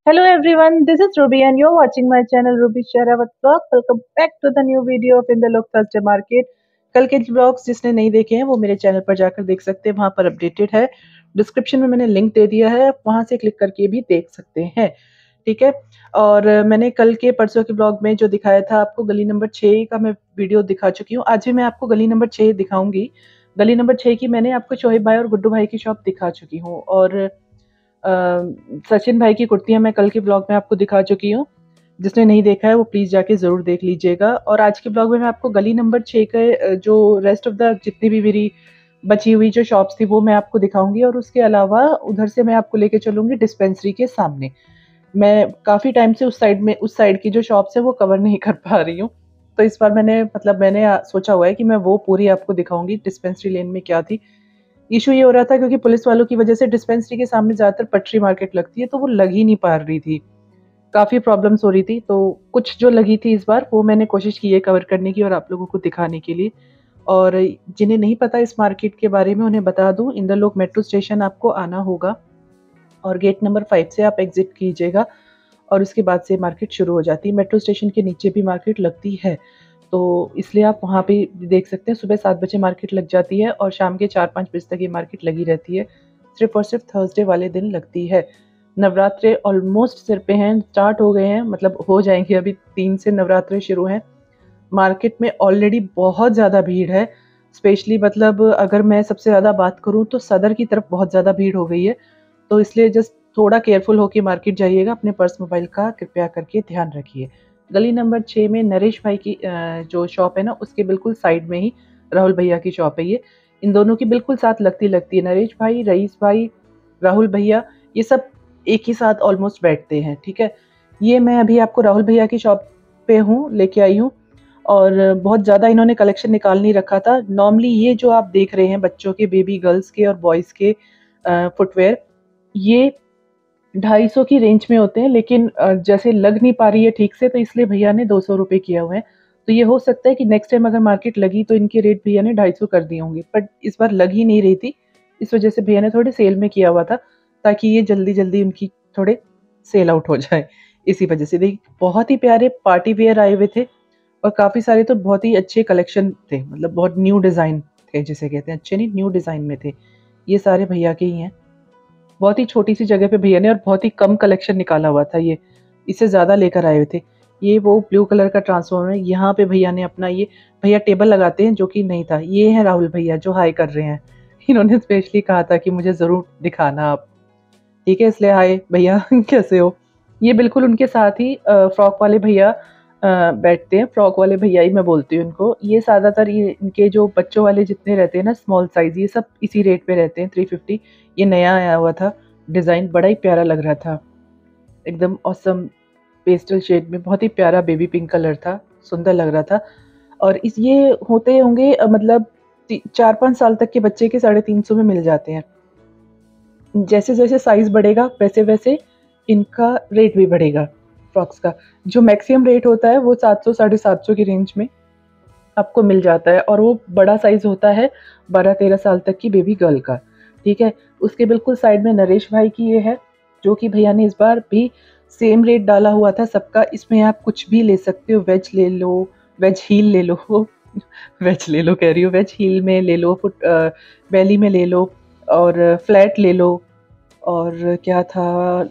Hello everyone, this is Ruby and you're watching my channel Ruby Sharavat Vlog. Welcome back to the new video of In the Look Thursday Market. कल के blogs जिसने नहीं देखे हैं वो मेरे channel पर जाकर देख सकते हैं, वहां पर अपडेटेड है। डिस्क्रिप्शन में मैंने लिंक दे दिया है, वहां से क्लिक करके भी देख सकते हैं। ठीक है। और मैंने कल के परसों के ब्लॉग में जो दिखाया था आपको गली नंबर 6 का मैं वीडियो दिखा चुकी हूँ। आज भी मैं आपको गली नंबर 6 दिखाऊंगी। गली नंबर 6 की मैंने आपको शोहेब भाई और गुड्डू भाई की शॉप दिखा चुकी हूँ, और सचिन भाई की कुर्तियां मैं कल के ब्लॉग में आपको दिखा चुकी हूँ। जिसने नहीं देखा है वो प्लीज़ जाके ज़रूर देख लीजिएगा। और आज के ब्लॉग में मैं आपको गली नंबर 6 के जो रेस्ट ऑफ द जितनी भी मेरी बची हुई जो शॉप्स थी वो मैं आपको दिखाऊंगी, और उसके अलावा उधर से मैं आपको लेके चलूंगी डिस्पेंसरी के सामने। मैं काफ़ी टाइम से उस साइड की जो शॉप्स है वो कवर नहीं कर पा रही हूँ। तो इस बार मैंने सोचा हुआ है कि मैं वो पूरी आपको दिखाऊंगी डिस्पेंसरी लेन में क्या थी। इशू ये हो रहा था क्योंकि पुलिस वालों की वजह से डिस्पेंसरी के सामने ज़्यादातर पटरी मार्केट लगती है, तो वो लग ही नहीं पा रही थी। काफ़ी प्रॉब्लम्स हो रही थी, तो कुछ जो लगी थी इस बार वो मैंने कोशिश की है कवर करने की और आप लोगों को दिखाने के लिए। और जिन्हें नहीं पता इस मार्केट के बारे में उन्हें बता दूं, इंदरलोक मेट्रो स्टेशन आपको आना होगा और गेट नंबर 5 से आप एग्जिट कीजिएगा, और उसके बाद से मार्केट शुरू हो जाती है। मेट्रो स्टेशन के नीचे भी मार्केट लगती है, तो इसलिए आप वहाँ पे देख सकते हैं। सुबह 7 बजे मार्केट लग जाती है और शाम के 4-5 बजे तक ये मार्केट लगी रहती है। सिर्फ और सिर्फ थर्सडे वाले दिन लगती है। नवरात्रे ऑलमोस्ट सिर पे हैं, स्टार्ट हो गए हैं, मतलब हो जाएंगे। अभी 3 से नवरात्रे शुरू हैं। मार्केट में ऑलरेडी बहुत ज़्यादा भीड़ है। स्पेशली मतलब अगर मैं सबसे ज़्यादा बात करूँ तो सदर की तरफ बहुत ज़्यादा भीड़ हो गई है। तो इसलिए जस्ट थोड़ा केयरफुल होके मार्केट जाइएगा, अपने पर्स मोबाइल का कृपया करके ध्यान रखिए। गली नंबर 6 में नरेश भाई की जो शॉप है ना, उसके बिल्कुल साइड में ही राहुल भैया की शॉप है ये। इन दोनों की बिल्कुल साथ लगती लगती है। नरेश भाई, रईस भाई, राहुल भैया, ये सब एक ही साथ ऑलमोस्ट बैठते हैं। ठीक है। ये मैं अभी आपको राहुल भैया की शॉप पे हूँ, लेके आई हूँ। और बहुत ज़्यादा इन्होंने कलेक्शन निकाल नहीं रखा था। नॉर्मली ये जो आप देख रहे हैं बच्चों के, बेबी गर्ल्स के और बॉयज़ के फुटवेयर, ये 250 की रेंज में होते हैं, लेकिन जैसे लग नहीं पा रही है ठीक से, तो इसलिए भैया ने 200 रुपये किए हुए हैं। तो ये हो सकता है कि नेक्स्ट टाइम अगर मार्केट लगी तो इनके रेट भैया ने 250 कर दिए होंगे, बट इस बार लग ही नहीं रही थी। इस वजह से भैया ने थोड़े सेल में किया हुआ था, ताकि ये जल्दी जल्दी उनकी थोड़े सेल आउट हो जाए। इसी वजह से देखिए, बहुत ही प्यारे पार्टी वेयर आए हुए थे, और काफ़ी सारे तो बहुत ही अच्छे कलेक्शन थे, मतलब बहुत न्यू डिज़ाइन थे, जिसे कहते हैं अच्छे नहीं, न्यू डिज़ाइन में थे। ये सारे भैया के ही हैं। बहुत ही छोटी सी जगह पे भैया ने और बहुत ही कम कलेक्शन निकाला हुआ था ये। इससे ज़्यादा लेकर आए हुए थे। ये वो ब्लू कलर का ट्रांसफॉर्मर है, यहाँ पे भैया ने अपना ये भैया टेबल लगाते हैं, जो कि नहीं था। ये है राहुल भैया जो हाय कर रहे हैं। इन्होंने स्पेशली कहा था कि मुझे ज़रूर दिखाना आप। ठीक है, इसलिए हाय भैया कैसे हो। ये बिल्कुल उनके साथ ही फ्रॉक वाले भैया बैठते हैं। फ्रॉक वाले भैया ही मैं बोलती हूँ इनको। ये ज़्यादातर ये इनके जो बच्चों वाले जितने रहते हैं ना, स्मॉल साइज़, ये सब इसी रेट पे रहते हैं, 350। ये नया आया हुआ था डिज़ाइन, बड़ा ही प्यारा लग रहा था, एकदम ऑसम पेस्टल शेड में, बहुत ही प्यारा बेबी पिंक कलर था, सुंदर लग रहा था। और इस ये होते होंगे मतलब 4-5 साल तक के बच्चे के 350 में मिल जाते हैं। जैसे जैसे साइज़ बढ़ेगा वैसे वैसे इनका रेट भी बढ़ेगा फ्रॉक्स का। जो मैक्सिमम रेट होता है वो 700 750 की रेंज में आपको मिल जाता है, और वो बड़ा साइज़ होता है 12-13 साल तक की बेबी गर्ल का। ठीक है। उसके बिल्कुल साइड में नरेश भाई की ये है, जो कि भैया ने इस बार भी सेम रेट डाला हुआ था सबका। इसमें आप कुछ भी ले सकते हो, वेज ले लो, वेज हील ले लो वेज ले लो कह रही हूँ, वेज हील में ले लो, बेली में ले लो, और फ्लैट ले लो। और क्या था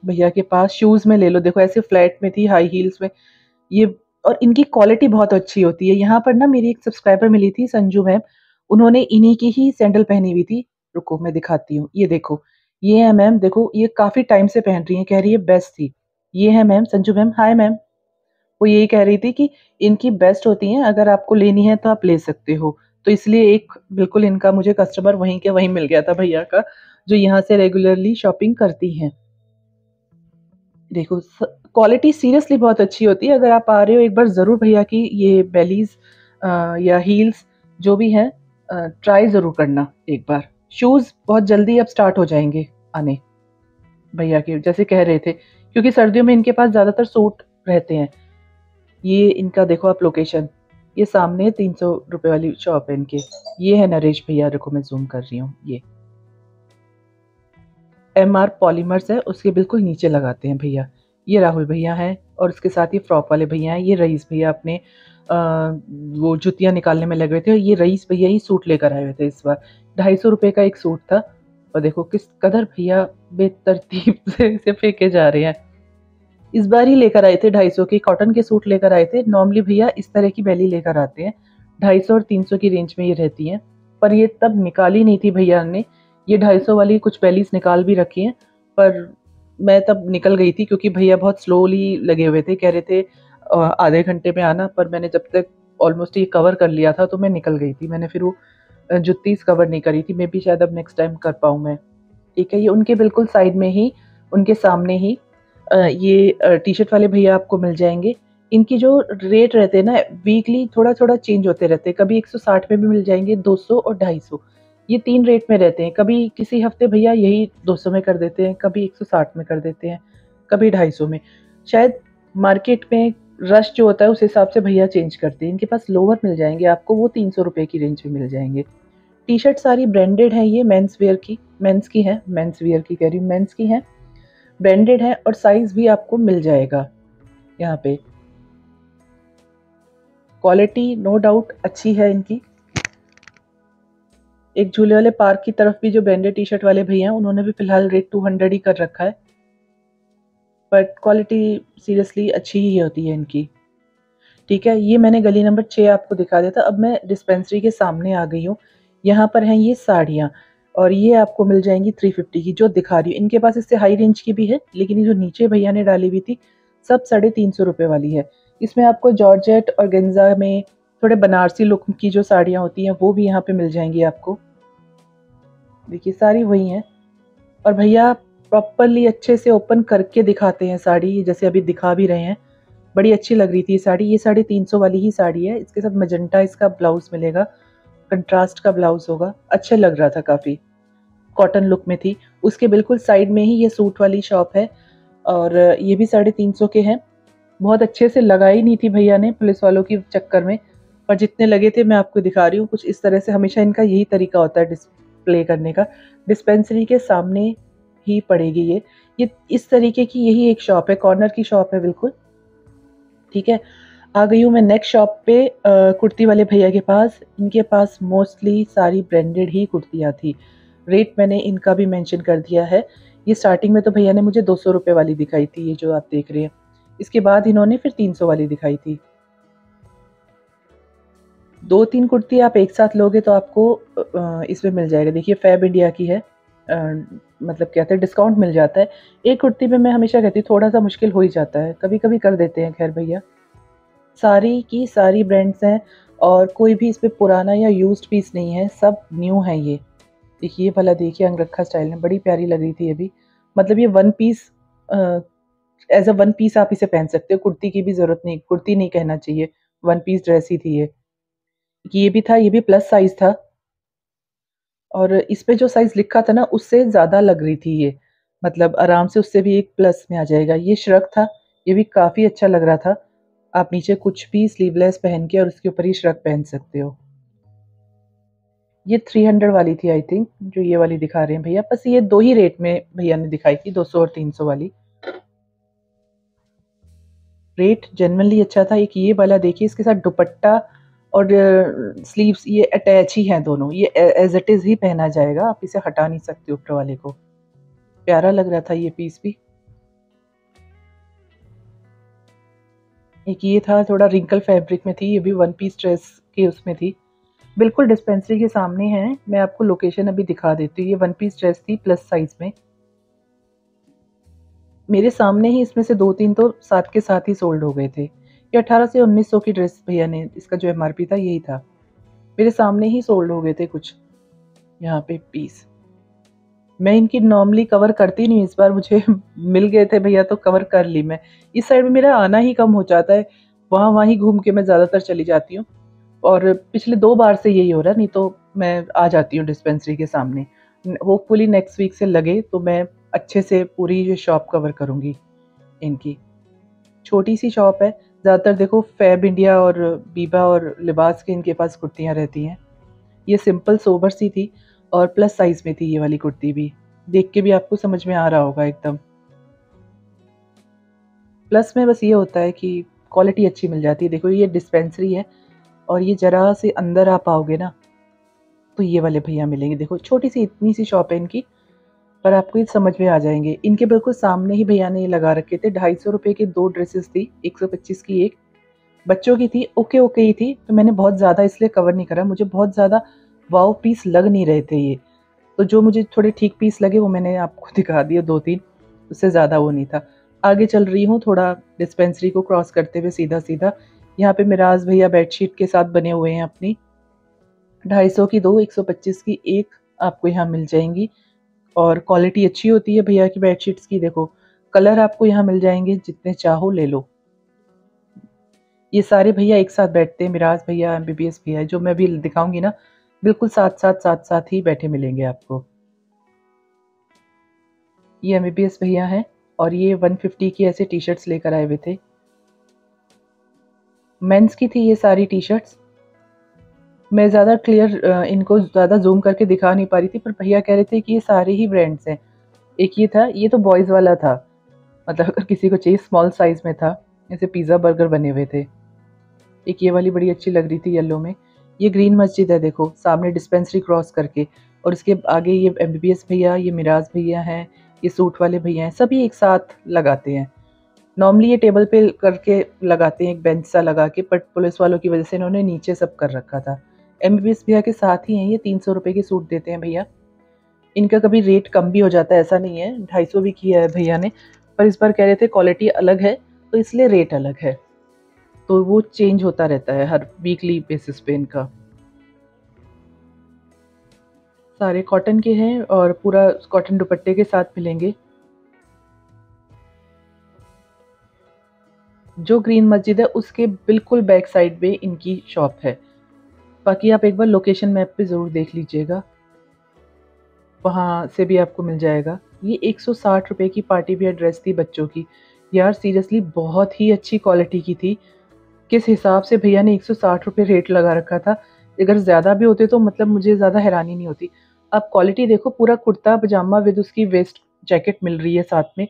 भैया के पास, शूज़ में ले लो। देखो ऐसे फ्लैट में थी, हाई हील्स में ये। और इनकी क्वालिटी बहुत अच्छी होती है। यहाँ पर ना मेरी एक सब्सक्राइबर मिली थी, संजू मैम, उन्होंने इन्हीं की ही सैंडल पहनी हुई थी। रुको मैं दिखाती हूँ, ये देखो, ये है मैम, देखो ये काफ़ी टाइम से पहन रही हैं, कह रही है बेस्ट थी। ये है ma'am, Sanju ma'am, hi ma'am. वो यही कह रही थी कि इनकी बेस्ट होती हैं, अगर आपको लेनी है तो आप ले सकते हो। तो इसलिए एक बिल्कुल इनका मुझे कस्टमर वहीं के वहीं मिल गया था भैया का, जो यहाँ से रेगुलरली शॉपिंग करती हैं। देखो क्वालिटी सीरियसली बहुत अच्छी होती है। अगर आप आ रहे हो एक बार ज़रूर भैया की ये बेलीज़ या हील्स जो भी हैं ट्राई ज़रूर करना एक बार। शूज़ बहुत जल्दी अब स्टार्ट हो जाएंगे आने भैया के, जैसे कह रहे थे, क्योंकि सर्दियों में इनके पास ज़्यादातर सूट रहते हैं। ये इनका देखो आप लोकेशन, ये सामने 300 रुपये वाली शॉप है इनके। ये है नरेश भैया, देखो मैं जूम कर रही हूँ, ये MR पॉलीमर्स है उसके बिल्कुल नीचे लगाते हैं भैया। ये राहुल भैया हैं और उसके साथ ही फ्रॉक वाले भैया हैं। ये रईस भैया अपने वो जुतियाँ निकालने में लगे हुए थे और ये रईस भैया ही सूट लेकर आए हुए थे इस बार। 250 रुपये का एक सूट था और देखो किस कदर भैया बेतरतीब से इसे फेंके जा रहे हैं। इस बार ही लेकर आए थे 250 के कॉटन के सूट लेकर आए थे। नॉर्मली भैया इस तरह की बैली लेकर आते हैं, 250 और 300 की रेंज में ये रहती हैं, पर ये तब निकाली नहीं थी भैया ने। ये 250 वाली कुछ बैलीज निकाल भी रखी हैं, पर मैं तब निकल गई थी क्योंकि भैया बहुत स्लोली लगे हुए थे, कह रहे थे आधे घंटे में आना, पर मैंने जब तक ऑलमोस्ट ये कवर कर लिया था तो मैं निकल गई थी। मैंने फिर वो जुत्तीस कवर नहीं करी थी, मे बी शायद अब नेक्स्ट टाइम कर पाऊँ मैं। ठीक है, ये उनके बिल्कुल साइड में ही, उनके सामने ही ये टी शर्ट वाले भैया आपको मिल जाएंगे। इनकी जो रेट रहते हैं ना वीकली थोड़ा थोड़ा चेंज होते रहते हैं, कभी 160 में भी मिल जाएंगे, 200 और 250, ये 3 रेट में रहते हैं। कभी किसी हफ्ते भैया यही 200 में कर देते हैं, कभी 160 में कर देते हैं, कभी 250 में। शायद मार्केट में रश जो होता है उस हिसाब से भैया चेंज करते हैं। इनके पास लोअर मिल जाएंगे आपको, वो 300 रुपये की रेंज में मिल जाएंगे। टी शर्ट सारी ब्रांडेड है, ये मेंस वेयर की, मेंस की है, मेंस वेयर की कह रही हूँ, मेंस की है, ब्रांडेड है और साइज भी आपको मिल जाएगा। यहाँ पे क्वालिटी नो डाउट अच्छी है इनकी। एक झूले वाले पार्क की तरफ भी जो ब्रांडेड टी शर्ट वाले भैया हैं उन्होंने भी फिलहाल रेट 200 ही कर रखा है, बट क्वालिटी सीरियसली अच्छी ही होती है इनकी। ठीक है, ये मैंने गली नंबर 6 आपको दिखा दिया था। अब मैं डिस्पेंसरी के सामने आ गई हूँ। यहाँ पर हैं ये साड़ियाँ और ये आपको मिल जाएंगी 350 की, जो दिखा रही हूँ। इनके पास इससे हाई रेंज की भी है, लेकिन ये जो नीचे भैया ने डाली हुई थी सब 350 रुपये वाली है। इसमें आपको जॉर्जेट और गेंजा में थोड़े बनारसी लुक की जो साड़ियाँ होती हैं वो भी यहाँ पे मिल जाएंगी आपको। देखिए सारी वही हैं और भैया प्रॉपरली अच्छे से ओपन करके दिखाते हैं साड़ी, जैसे अभी दिखा भी रहे हैं। बड़ी अच्छी लग रही थी ये साड़ी। ये 350 वाली ही साड़ी है, इसके साथ मजेंटा इसका ब्लाउज मिलेगा, कंट्रास्ट का ब्लाउज होगा। अच्छा लग रहा था, काफ़ी कॉटन लुक में थी। उसके बिल्कुल साइड में ही ये सूट वाली शॉप है और ये भी 350 के हैं। बहुत अच्छे से लगाई नहीं थी भैया ने पुलिस वालों की चक्कर में, पर जितने लगे थे मैं आपको दिखा रही हूँ। कुछ इस तरह से हमेशा इनका यही तरीका होता है डिस्प्ले करने का। डिस्पेंसरी के सामने ही पड़ेगी ये इस तरीके की यही एक शॉप है, कॉर्नर की शॉप है बिल्कुल। ठीक है, आ गई हूँ मैं नेक्स्ट शॉप पे कुर्ती वाले भैया के पास। इनके पास मोस्टली सारी ब्रांडेड ही कुर्तियाँ थी। रेट मैंने इनका भी मेंशन कर दिया है। ये स्टार्टिंग में तो भैया ने मुझे 200 रुपये वाली दिखाई थी, ये जो आप देख रहे हैं। इसके बाद इन्होंने फिर 300 वाली दिखाई थी। 2-3 कुर्ती आप एक साथ लोगे तो आपको इसमें मिल जाएगा। देखिए फैब इंडिया की है, मतलब कहते हैं डिस्काउंट मिल जाता है। एक कुर्ती में मैं हमेशा कहती हूँ थोड़ा सा मुश्किल हो ही जाता है, कभी कभी कर देते हैं खैर भैया। सारी की सारी ब्रांड्स हैं और कोई भी इस पे पुराना या यूज्ड पीस नहीं है, सब न्यू है। ये देखिए, ये वाला देखिए अंगरखा स्टाइल में, बड़ी प्यारी लग रही थी ये भी। मतलब ये one piece, as a one piece आप इसे पहन सकते हो, कुर्ती की भी ज़रूरत नहीं, कुर्ती नहीं कहना चाहिए, वन पीस ड्रेस ही थी ये भी था, ये भी प्लस साइज़ था और इस पे जो साइज़ लिखा था ना उससे ज़्यादा लग रही थी ये, मतलब आराम से उससे भी एक प्लस में आ जाएगा। ये श्रग था, ये भी काफ़ी अच्छा लग रहा था। आप नीचे कुछ भी स्लीवलेस पहन के और उसके ऊपर ही श्रग पहन सकते हो। ये 300 वाली थी आई थिंक, जो ये वाली दिखा रहे हैं भैया। बस ये 2 ही रेट में भैया ने दिखाई थी, 200 और 300 वाली। रेट जेन्युइनली अच्छा था। एक ये वाला देखिए, इसके साथ दुपट्टा और स्लीव्स ये अटैच ही हैं दोनों, ये एज इट इज़ ही पहना जाएगा, आप इसे हटा नहीं सकते ऊपर वाले को। प्यारा लग रहा था ये पीस भी। एक ये था, थोड़ा रिंकल फैब्रिक में थी, ये भी वन पीस ड्रेस के उसमें थी। बिल्कुल डिस्पेंसरी के सामने है, मैं आपको लोकेशन अभी दिखा देती हूँ। ये वन पीस ड्रेस थी प्लस साइज में, मेरे सामने ही इसमें से 2-3 तो साथ के साथ ही सोल्ड हो गए थे। ये 1800 से 1900 की ड्रेस भैया ने, इसका जो एमआरपी था यही था, मेरे सामने ही सोल्ड हो गए थे कुछ यहाँ पे पीस। मैं इनकी नॉर्मली कवर करती नहीं, इस बार मुझे मिल गए थे भैया तो कवर कर ली मैं। इस साइड में मेरा आना ही कम हो जाता है, वहाँ ही घूम के मैं ज़्यादातर चली जाती हूँ और पिछले 2 बार से यही हो रहा है, नहीं तो मैं आ जाती हूँ डिस्पेंसरी के सामने। होपफुली नेक्स्ट वीक से लगे तो मैं अच्छे से पूरी ये शॉप कवर करूँगी इनकी। छोटी सी शॉप है, ज़्यादातर देखो फैब इंडिया और बीबा और लिबास के इनके पास कुर्तियाँ रहती हैं। ये सिंपल सोबर सी थी और प्लस साइज़ में थी ये वाली कुर्ती भी। देख के भी आपको समझ में आ रहा होगा एकदम। प्लस में बस ये होता है कि क्वालिटी अच्छी मिल जाती है। देखो ये डिस्पेंसरी है और ये ज़रा से अंदर आ पाओगे ना तो ये वाले भैया मिलेंगे। देखो छोटी सी इतनी सी शॉप है इनकी, पर आपको ये समझ में आ जाएंगे। इनके बिल्कुल सामने ही भैया ने ये लगा रखे थे। 250 रुपये की 2 ड्रेसेस थी, 125 की एक। बच्चों की थी, ओके ओके ही थी, तो मैंने बहुत ज़्यादा इसलिए कवर नहीं करा। मुझे बहुत ज़्यादा वाव पीस लग नहीं रहे थे ये, तो जो मुझे थोड़े ठीक पीस लगे वो मैंने आपको दिखा दिए 2-3, उससे ज़्यादा वो नहीं था। आगे चल रही हूँ थोड़ा डिस्पेंसरी को क्रॉस करते हुए सीधा सीधा। यहाँ पे मिराज भैया बेडशीट के साथ बने हुए हैं अपनी। 250 की 2, 125 की एक आपको यहाँ मिल जाएंगी। और क्वालिटी अच्छी होती है भैया की बेडशीट्स की। देखो कलर आपको यहाँ मिल जाएंगे, जितने चाहो ले लो। ये सारे भैया एक साथ बैठते हैं, मिराज भैया, एमबीबीएस भैया, जो मैं भी दिखाऊंगी ना बिल्कुल साथ साथ ही बैठे मिलेंगे आपको। ये एमबीबीएस भैया हैं और ये 150 की ऐसे टी शर्ट्स लेकर आए हुए थे। मेंस की थी ये सारी टी शर्ट्स। मैं ज़्यादा क्लियर इनको ज़्यादा जूम करके दिखा नहीं पा रही थी, पर भैया कह रहे थे कि ये सारे ही ब्रांड्स हैं। एक ये था, ये तो बॉयज़ वाला था, मतलब अगर किसी को चाहिए स्मॉल साइज़ में था। ऐसे पिज़्ज़ा बर्गर बने हुए थे। एक ये वाली बड़ी अच्छी लग रही थी येलो में। ये ग्रीन मस्जिद है, देखो सामने डिस्पेंसरी क्रॉस करके। और इसके आगे ये एमबीबीएस भैया, ये मिराज भैया हैं, ये सूट वाले भैया हैं, सभी एक साथ लगाते हैं। नॉर्मली ये टेबल पे करके लगाते हैं, एक बेंच सा लगा के, बट पुलिस वालों की वजह से इन्होंने नीचे सब कर रखा था। एमबीबीएस भैया के साथ ही हैं ये। 300 रुपये के सूट देते हैं भैया। इनका कभी रेट कम भी हो जाता है, ऐसा नहीं है। 250 भी किया है भैया ने, पर इस बार कह रहे थे क्वालिटी अलग है तो इसलिए रेट अलग है, तो वो चेंज होता रहता है हर वीकली बेसिस पे इनका। सारे कॉटन के हैं और पूरा कॉटन दुपट्टे के साथ मिलेंगे। जो ग्रीन मस्जिद है उसके बिल्कुल बैक साइड पे इनकी शॉप है। बाकी आप एक बार लोकेशन मैप पे ज़रूर देख लीजिएगा, वहाँ से भी आपको मिल जाएगा। ये 160 रुपये की पार्टी वियर ड्रेस थी बच्चों की। यार सीरियसली बहुत ही अच्छी क्वालिटी की थी। किस हिसाब से भैया ने 160 रुपये रेट लगा रखा था। अगर ज़्यादा भी होते तो मतलब मुझे ज़्यादा हैरानी नहीं होती। आप क्वालिटी देखो, पूरा कुर्ता पजामा विद उसकी वेस्ट जैकेट मिल रही है साथ में।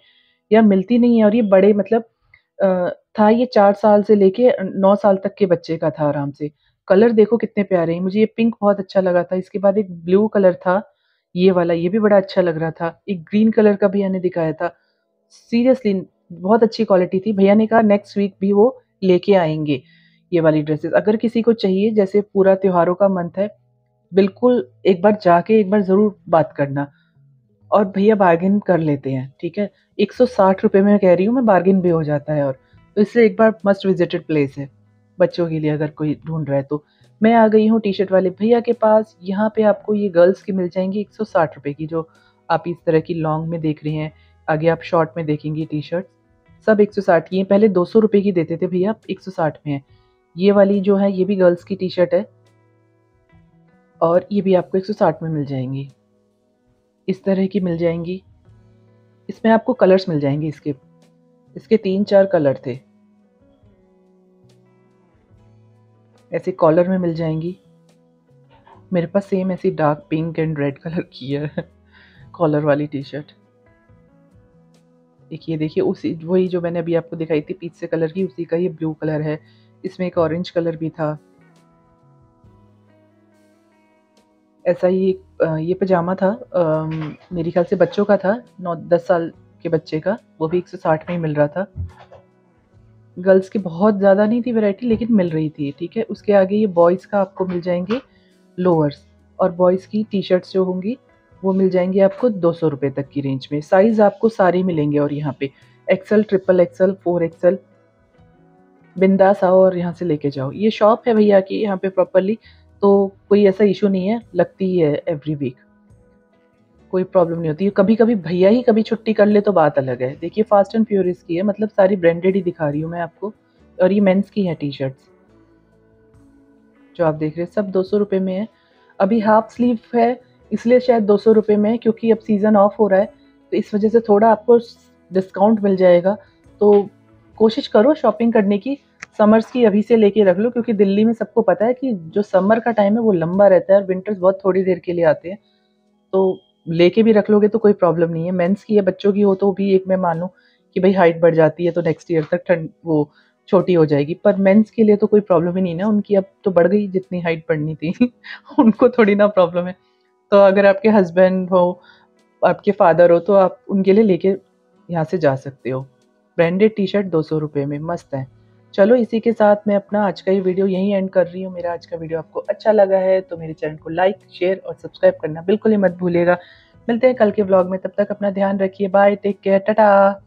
या मिलती नहीं है। और ये बड़े मतलब था, ये 4 साल से लेके 9 साल तक के बच्चे का था आराम से। कलर देखो कितने प्यारे हैं। मुझे ये पिंक बहुत अच्छा लगा था। इसके बाद एक ब्लू कलर था, ये वाला, ये भी बड़ा अच्छा लग रहा था। एक ग्रीन कलर का भैया ने दिखाया था। सीरियसली बहुत अच्छी क्वालिटी थी। भैया ने कहा नेक्स्ट वीक भी वो लेके आएँगे ये वाली ड्रेसेस। अगर किसी को चाहिए, जैसे पूरा त्योहारों का मंथ है, बिल्कुल एक बार जाके एक बार ज़रूर बात करना। और भैया बार्गेन कर लेते हैं, ठीक है? 160 रुपए में कह रही हूँ मैं, बार्गेन भी हो जाता है। और तो इससे एक बार मस्ट विजिटेड प्लेस है, बच्चों के लिए अगर कोई ढूँढ रहा है तो। मैं आ गई हूँ टी-शर्ट वाले भैया के पास। यहाँ पे आपको ये गर्ल्स की मिल जाएँगी 160 रुपए की, जो आप इस तरह की लॉन्ग में देख रही हैं। आगे आप शॉर्ट में देखेंगी टी-शर्ट, सब 160 की हैं। पहले 200 रुपए की देते थे भैया, अब 160 में है। ये वाली जो है ये भी गर्ल्स की टी-शर्ट है और ये भी आपको 160 में मिल जाएँगी। इस तरह की मिल जाएँगी। इसमें आपको कलर्स मिल जाएँगे इसके। इसके 3-4 कलर थे। ऐसे कॉलर में मिल जाएँगी। मेरे पास सेम ऐसी dark pink and red colour की है कॉलर वाली टी-शर्ट। एक ये देखिए, उसी वही जो मैंने अभी आपको दिखाई थी पीच से कलर की, उसी का ये ब्लू कलर है। इसमें एक ऑरेंज कलर भी था। ऐसा ही ये पजामा था, मेरे ख़्याल से बच्चों का था, 9-10 साल के बच्चे का, वो भी 160 में ही मिल रहा था। गर्ल्स की बहुत ज़्यादा नहीं थी वैरायटी, लेकिन मिल रही थी, ठीक है? उसके आगे ये बॉयज़ का आपको मिल जाएँगे लोअर्स। और बॉयज़ की टी-शर्ट्स जो होंगी वो मिल जाएँगी आपको 200 रुपए तक की रेंज में। साइज़ आपको सारे मिलेंगे और यहाँ पे एक्सेल, ट्रिपल एक्सेल, 4 एक्सेल, बिंदास आओ और यहाँ से लेके जाओ। ये शॉप है भैया की यहाँ पे प्रॉपर्ली, तो कोई ऐसा इश्यू नहीं है, लगती ही है एवरी वीक, कोई प्रॉब्लम नहीं होती। कभी-कभी भैया ही कभी छुट्टी कर ले तो बात अलग है। देखिए फास्ट एंड फ्यूरियस की है, मतलब सारी ब्रांडेड ही दिखा रही हूँ मैं आपको। और ये मेंस की है टी-शर्ट्स, जो आप देख रहे हैं सब 200 रुपए में है। अभी हाफ स्लीव है इसलिए शायद 200 रुपए में है, क्योंकि अब सीज़न ऑफ हो रहा है, तो इस वजह से थोड़ा आपको डिस्काउंट मिल जाएगा। तो कोशिश करो शॉपिंग करने की। समर्स की अभी से लेके रख लो, क्योंकि दिल्ली में सबको पता है कि जो समर का टाइम है वो लंबा रहता है और विंटर्स बहुत थोड़ी देर के लिए आते हैं। तो लेके भी रख लोगे तो कोई प्रॉब्लम नहीं है। मेंस की या बच्चों की हो तो भी एक मैं मानूँ कि भाई हाइट बढ़ जाती है तो नेक्स्ट ईयर तक ठंड वो छोटी हो जाएगी, पर मेंस के लिए तो कोई प्रॉब्लम ही नहीं ना, उनकी अब तो बढ़ गई जितनी हाइट बढ़नी थी उनको थोड़ी ना प्रॉब्लम है। तो अगर आपके हस्बैंड हो, आपके फादर हो, तो आप उनके लिए लेके यहाँ से जा सकते हो। ब्रांडेड टी-शर्ट 200 रुपए में मस्त है। चलो इसी के साथ मैं अपना आज का ये वीडियो यहीं एंड कर रही हूँ। मेरा आज का वीडियो आपको अच्छा लगा है तो मेरे चैनल को लाइक, शेयर और सब्सक्राइब करना बिल्कुल ही मत भूलिएगा। मिलते हैं कल के व्लॉग में, तब तक अपना ध्यान रखिए। Bye, take care, Tata.